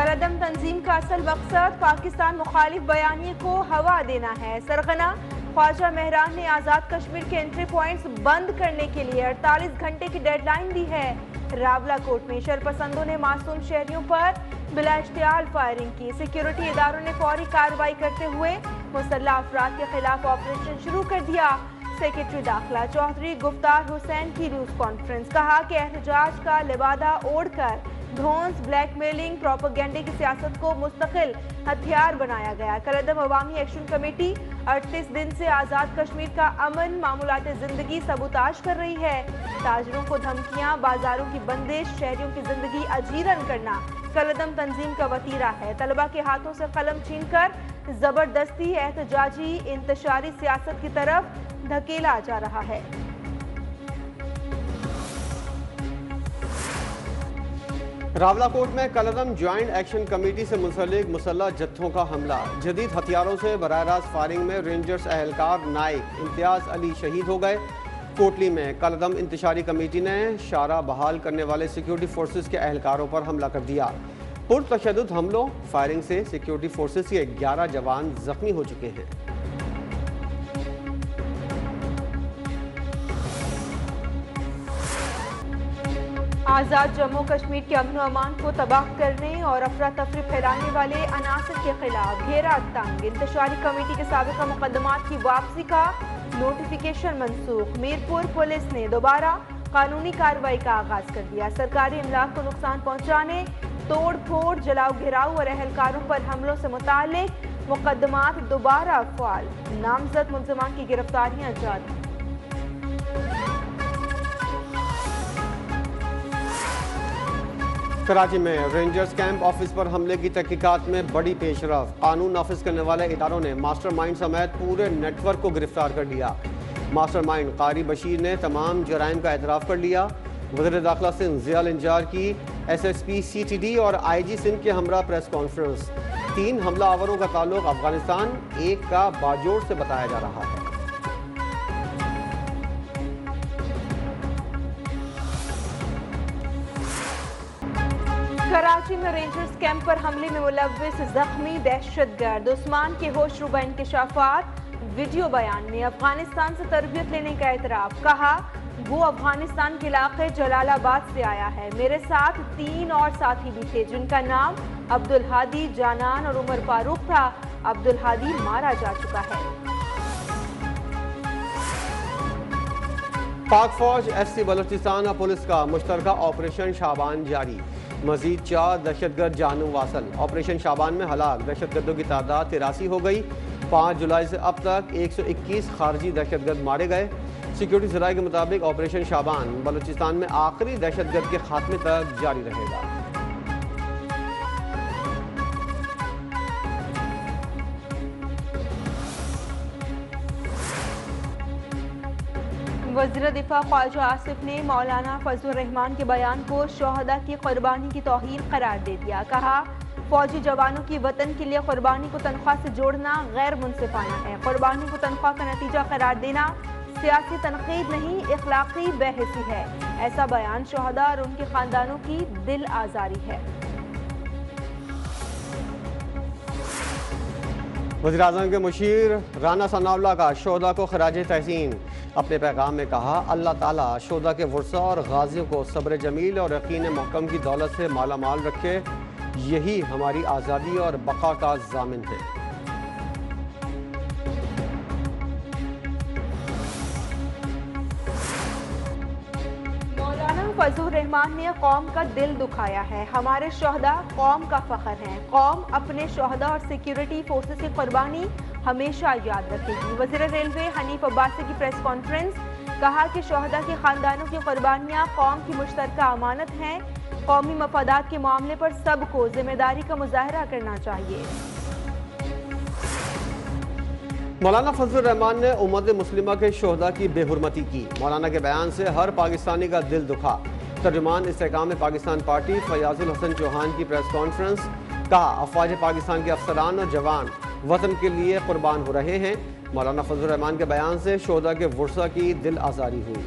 कलअदम तंजीम का असल मकसद पाकिस्तान मुखालिफ बयानिए को हवा देना है। सरगना ख्वाजा मेहरान ने आज़ाद कश्मीर के एंट्री पॉइंट्स बंद करने के लिए 48 घंटे की डेडलाइन दी है। रावलाकोट में शरपसंदों ने मासूम शहरियों पर बिला इश्तियाल फायरिंग की। सिक्योरिटी इदारों ने फौरी कार्रवाई करते हुए मुसल्लह अफराद के खिलाफ ऑपरेशन शुरू कर दिया। सेक्रेटरी दाखिला चौधरी गुफ्तार हुसैन की न्यूज कॉन्फ्रेंस, कहा कि एहतजाज का लिबादा ओढ़कर धौंस, ब्लैकमेलिंग, प्रोपेगेंडे की सियासत को मुस्तकिल हथियार बनाया गया। कलअदम अवामी एक्शन कमेटी 38 दिन से आज़ाद कश्मीर का अमन मामूलात जिंदगी सबूताज कर रही है। ताजरों को धमकियां, बाजारों की बंदिश, शहरियों की जिंदगी अजीरन करना कलअदम तंजीम का वतीरा है। तलबा के हाथों से कलम छीनकर जबरदस्ती एहतजाजी इंतशारी सियासत की तरफ धकेला जा रहा है। रावलाकोट में कलअदम ज्वाइंट एक्शन कमेटी से मुंसलिक मुसल्लह जत्थों का हमला। जदीद हथियारों से बराह रास्त फायरिंग में रेंजर्स एहलकार नाइक इम्तियाज अली शहीद हो गए। कोटली में कलअदम इंतशारी कमेटी ने शारा बहाल करने वाले सिक्योरिटी फोर्सेस के एहलकारों पर हमला कर दिया। पुरतशद्दुद हमलों फायरिंग से सिक्योरिटी फोर्सेस के 11 जवान जख्मी हो चुके हैं। आज़ाद जम्मू कश्मीर के अमन अमान को तबाह करने और अफरा तफरी फैलाने वाले अनासर के खिलाफ घेरा तंग। इंतशारी कमेटी के साबिका मुकदमात की वापसी का नोटिफिकेशन मनसूख। मीरपुर पुलिस ने दोबारा कानूनी कार्रवाई का आगाज कर दिया। सरकारी इमलाक को नुकसान पहुंचाने, तोड़ फोड़, जलाओ घिराव और एहलकारों पर हमलों से मुताल्लिक मुकदमात दोबारा फाल। नामजद मुल्ज़िमान की गिरफ्तारियां जारी। कराची में रेंजर्स कैंप ऑफिस पर हमले की तहकीकात में बड़ी पेशरफ। कानून नाफिज करने वाले इदारों ने मास्टरमाइंड समेत पूरे नेटवर्क को गिरफ्तार कर लिया। मास्टरमाइंड कारी बशीर ने तमाम जराइम का एतराफ़ कर लिया। वज़ीर दाखिला सिंध ज़िया इंजार की SSP CTD और IG सिंध के हमरा प्रेस कॉन्फ्रेंस। 3 हमलावरों का ताल्लुक अफगानिस्तान, 1 का बाजोड़ से बताया जा रहा है। कराची में रेंजर्स कैंप पर हमले में मुलव्विस जख्मी दहशतगर्द। उस्मान के होशरुबा इंकशाफात। वीडियो बयान में अफगानिस्तान से तरबियत लेने का एतराफ़, कहा वो अफगानिस्तान के इलाके जलालाबाद से आया है। मेरे साथ 3 और साथी भी थे जिनका नाम अब्दुल हादी, जानान और उमर फारूक था। अब्दुल हादी मारा जा चुका है। पाक फौज, SC बलोचिस्तान और पुलिस का मुश्तरका ऑपरेशन शाबान जारी। मजीद 4 दहशतगर्द जानू वासल। ऑपरेशन शाबान में हलाक दहशतगर्दों की तादाद 83 हो गई। 5 जुलाई से अब तक 121 खारजी दहशतगर्द मारे गए। सिक्योरिटी जराये के मुताबिक ऑपरेशन शाबान बलोचिस्तान में आखिरी दहशतगर्द के खात्मे तक जारी रहेगा। वज़ीर दिफा ख्वाजा आसिफ ने मौलाना फजलुर रहमान के बयान को शोहदा की कुर्बानी की तौहीन करार दे दिया। कहा फौजी जवानों की वतन के लिए कुर्बानी को तनख्वाह से जोड़ना गैर मुनसिफाना है। कुर्बानी को तनख्वाह का नतीजा करार देना सियासी तनकीद नहीं, इखलाकी बेहिसी है। ऐसा बयान शोहदा और उनके खानदानों की दिल आजारी है। वज़ीर आज़म के मुशीर राना सनाउल्लाह का शोहदा को खराज तहसीन। अपने पैगाम में कहा अल्लाह ताला शोहदा के वर्सा और गाजियों को सब्र जमील और यकीन महकम की दौलत से माला माल रखे। यही हमारी आज़ादी और बका का ज़ामिन है। फजलुर रहमान ने कौम का दिल दुखाया है। हमारे शोहदा कौम का फख्र हैं। कौम अपने शोहदा और सिक्योरिटी फोर्सेस की कुर्बानी हमेशा याद रखेगी। वज़ीर रेलवे हनीफ अब्बासी की प्रेस कॉन्फ्रेंस, कहा कि शोहदा के खानदानों की कुर्बानियाँ कौम की मुश्तरका अमानत हैं। कौमी मफादात के मामले पर सबको जिम्मेदारी का मुजाहरा करना चाहिए। मौलाना फजलुर रहमान ने उम्मत मुस्लिमा के शोहदा की बेहुरमती की। मौलाना के बयान से हर पाकिस्तानी का दिल दुखा। तर्जुमान इस्तेकाम पाकिस्तान पार्टी फयाजुल हसन चौहान की प्रेस कॉन्फ्रेंस, कहा अफवाज पाकिस्तान के अफसरान और जवान वतन के लिए कुर्बान हो रहे हैं। मौलाना फजलुर रहमान के बयान से शोहदा के वर्सा की दिल आजारी हुई।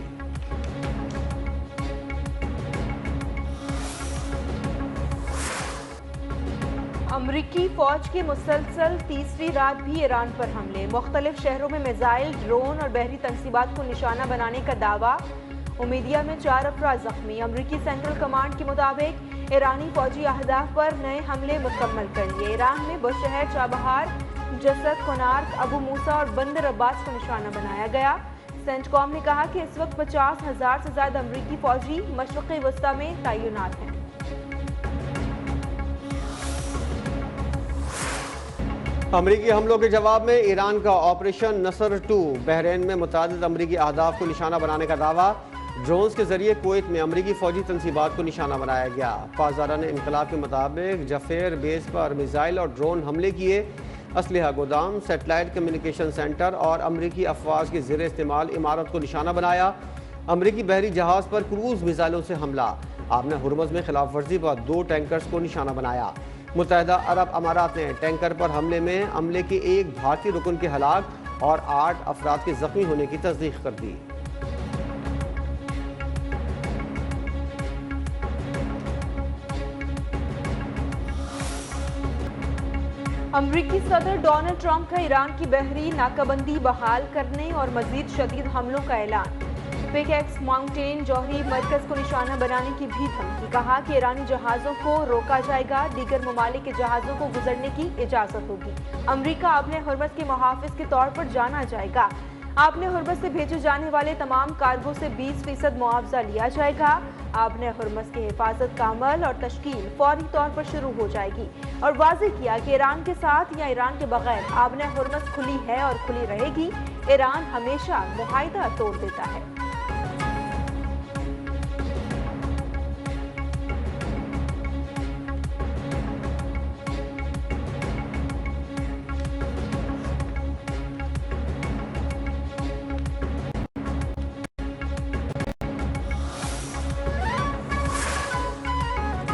अमरीकी फौज के मुसलसल तीसरी रात भी ईरान पर हमले। मुख्तलिफ शहरों में मिसाइल, ड्रोन और बहरी तंसीबात को निशाना बनाने का दावा। उमीदिया में 4 अफराद जख्मी। अमरीकी सेंट्रल कमांड के मुताबिक ईरानी फौजी अहदाफ पर नए हमले मुकम्मल कर लिए। ईरान में बुशहर, चाबहार, जसद, कोनार्क, अबू मूसा और बंदर अब्बास को निशाना बनाया गया। सेंटकॉम ने कहा कि इस वक्त 50,000 से ज्यादा अमरीकी फौजी मशरिक़ वस्ता में तैनात हैं। अमरीकी हमलों के जवाब में ईरान का ऑपरेशन नसर 2। बहरीन में मुतादिद अमरीकी अहदाफ को निशाना बनाने का दावा। ड्रोन्स के जरिए कुवैत में अमरीकी फौजी तंसीबात को निशाना बनाया गया। पासदारान इनकलाब के मुताबिक जफेर बेस पर मिसाइल और ड्रोन हमले किए। असलहा गोदाम, सेटेलाइट कम्युनिकेशन सेंटर और अमरीकी अफवाज के ज़ेर इस्तेमाल इमारत को निशाना बनाया। अमरीकी बहरी जहाज़ पर क्रूज मिसाइलों से हमला। आपने हुर्मुज़ में खिलाफ वर्जी पर 2 टैंकर्स को निशाना बनाया। मुत्तहिदा अरब अमारात ने टैंकर पर हमले में अमले के एक भारतीय रुकन के हलाक और 8 अफराद के जख्मी होने की तस्दीक कर दी। अमरीकी सदर डोनाल्ड ट्रंप का ईरान की बहरी नाकाबंदी बहाल करने और मजीद शदीद हमलों का ऐलान। पिकेक्स माउंटेन जौहरी मरकज को निशाना बनाने की भी धमकी। कहा कि ईरानी जहाज़ों को रोका जाएगा, दीगर ममालिक के जहाज़ों को गुजरने की इजाज़त होगी। अमरीका आपने हुर्मुज़ के मुहाफ़िज़ के तौर पर जाना जाएगा। आपने हुर्मुज़ से भेजे जाने वाले तमाम कार्गो से 20% मुआवजा लिया जाएगा। आपने हुर्मुज़ की हिफाजत का अमल और तश्कील फौरी तौर पर शुरू हो जाएगी। और वाज़ेह किया कि ईरान के साथ या ईरान के बगैर आपने हुर्मुज़ खुली है और खुली रहेगी। ईरान हमेशा मुआहिदा तोड़ देता है।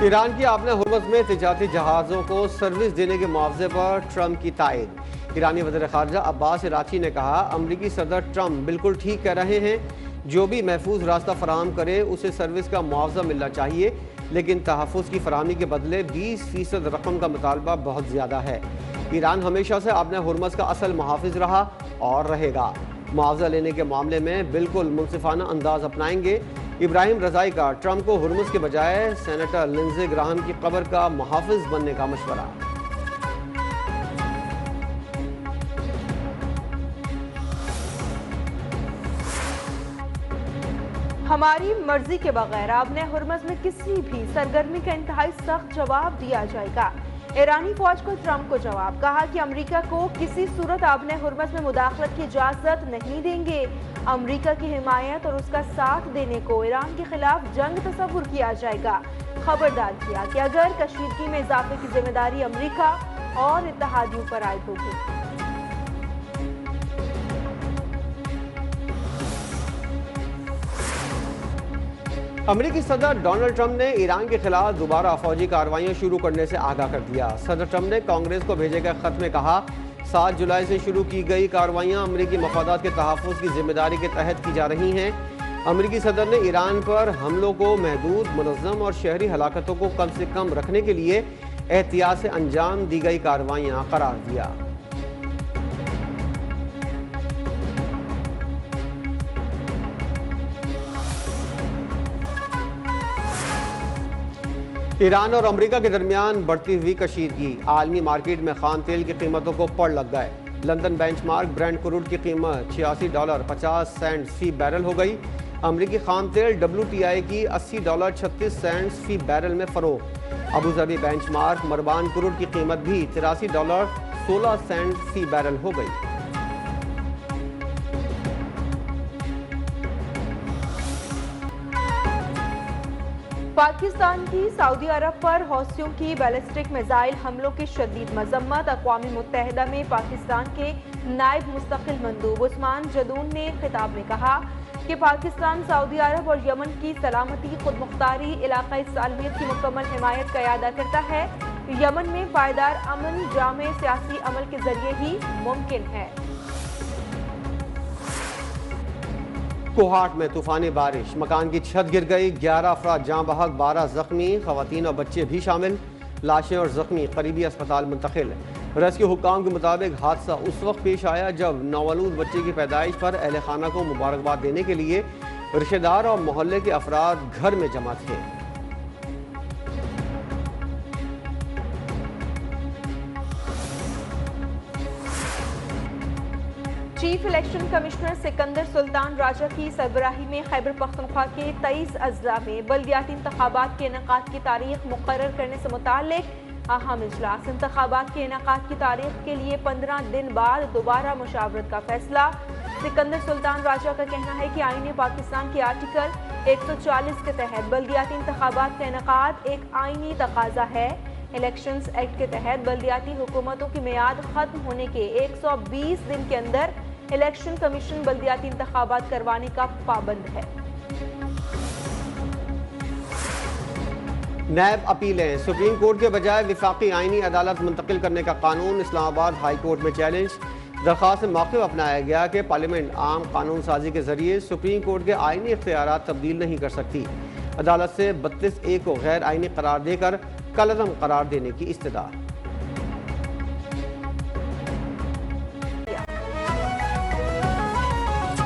ईरान की आपने हुर्मुज़ में तिजारती जहाज़ों को सर्विस देने के मुआवजे पर ट्रंप की तायद। ईरानी वज़ीर ख़ारजा अब्बास अराग़ची ने कहा, अमरीकी सदर ट्रंप बिल्कुल ठीक कह रहे हैं। जो भी महफूज रास्ता फराहम करे उसे सर्विस का मुआवजा मिलना चाहिए, लेकिन तहफ़्फ़ुज़ की फराहमी के बदले 20% रकम का मुतालबा बहुत ज़्यादा है। ईरान हमेशा से आपने हुर्मुज़ का असल मुहाफ़िज़ रहा और रहेगा। मुआवजा लेने के मामले में बिल्कुल मुनसिफाना अंदाज अपनाएंगे। इब्राहिम रज़ाई का ट्रंप को हुर्मुज़ के बजाय सेनेटर लिंडसे ग्राहम की कब्र का मुहाफ़िज़ बनने का मशवरा। हमारी मर्जी के बगैर आपने हुर्मुज़ में किसी भी सरगर्मी का इंतहाई सख्त जवाब दिया जाएगा। ईरानी फौज को ट्रंप को जवाब। कहा कि अमेरिका को किसी सूरत आपने हुर्मुज़ में मुदाखलत की इजाज़त नहीं देंगे। अमेरिका की हिमायत और उसका साथ देने को ईरान के खिलाफ जंग तस्वुर किया जाएगा। खबरदार किया कि अगर कशीदगी में इजाफे की जिम्मेदारी अमेरिका और इत्तेहादियों पर आयद होगी। अमरीकी सदर डोनाल्ड ट्रंप ने ईरान के खिलाफ दोबारा फौजी कार्रवाइयां शुरू करने से आगाह कर दिया। सदर ट्रंप ने कांग्रेस को भेजे गए खत में कहा, 7 जुलाई से शुरू की गई कार्रवाइयां अमरीकी मफादात के तहफ़्फ़ुज़ की जिम्मेदारी के तहत की जा रही हैं। अमरीकी सदर ने ईरान पर हमलों को महदूद, मुनज़्ज़म और शहरी हलाकतों को कम से कम रखने के लिए एहतियात से अंजाम दी गई कार्रवाइयां करार दिया। ईरान और अमेरिका के दरमियान बढ़ती हुई कशीदगी। आलमी मार्केट में खाम तेल की कीमतों को पड़ लग गए। लंदन बेंचमार्क ब्रेंट क्रूड की कीमत $86.50 फी बैरल हो गई। अमरीकी खाम तेल WTI की $80.36 फी बैरल में फरोख्त। अबू धाबी बेंचमार्क मरबान क्रूड की कीमत भी $83.16 फी बैरल हो गई। पाकिस्तान की सऊदी अरब पर हौसियों की बैलिस्टिक मिसाइल हमलों की शदीद मजम्मत। अक़वाम मुत्तहिदा में पाकिस्तान के नायब मुस्तकिल मंदूब उस्मान जदून ने खिताब में कहा कि पाकिस्तान सऊदी अरब और यमन की सलामती, खुद मुख्तारी, इलाकाई सालमियत की मुकम्मल हिमायत का इरादा करता है। यमन में पायदार अमन जामे सियासी अमल के जरिए ही मुमकिन है। कोहाट में तूफानी बारिश, मकान की छत गिर गई, 11 अफराद जाँ बहक, 12 जख्मी, खवातीन और बच्चे भी शामिल। लाशें और जख्मी करीबी अस्पताल मुंतकिल। रेस्क्यू हुक्काम के मुताबिक हादसा उस वक्त पेश आया जब नौवलूद बच्चे की पैदाइश पर अहल खाना को मुबारकबाद देने के लिए रिश्तेदार और मोहल्ले के अफराद घर में जमा थे। Chief election commissioner Sikandar Sultan Raja की सरबराही में खैबर पख्तूनख्वा के 23 अजला में बल्दियाती इंतखाबात के इनेकाद की तारीख मुकर्रर करने से मुताल्लिक अहम इजलास। इंतखाबात के इनेकाद की तारीख के लिए 15 दिन बाद दोबारा मुशावरत का फैसला। सिकंदर सुल्तान राजा का कहना है कि आईन पाकिस्तान के आर्टिकल 140 के तहत बल्दियाती इंतखाबात का इनेकाद एक आईनी तकाजा है। इलेक्शंस एक्ट के तहत बल्दियाती हुकूमतों की मियाद खत्म होने के 120 दिन के अंदर इलेक्शन कमीशन बल्दियाती इंतखाबात करवाने का पाबंद है। नैब अपीलें, सुप्रीम कोर्ट के बजाय विफाकी आईनी अदालत मुंतकिल करने का कानून इस्लामाबाद हाई कोर्ट में चैलेंज। दरख्वास्त में मौक़िफ़ अपनाया गया कि पार्लियामेंट आम कानून साजी के जरिए सुप्रीम कोर्ट के आईनी इख्तियारात तब्दील नहीं कर सकती। अदालत से 32A को गैर आईनी करार देकर कलअदम करार देने की इस्तदा।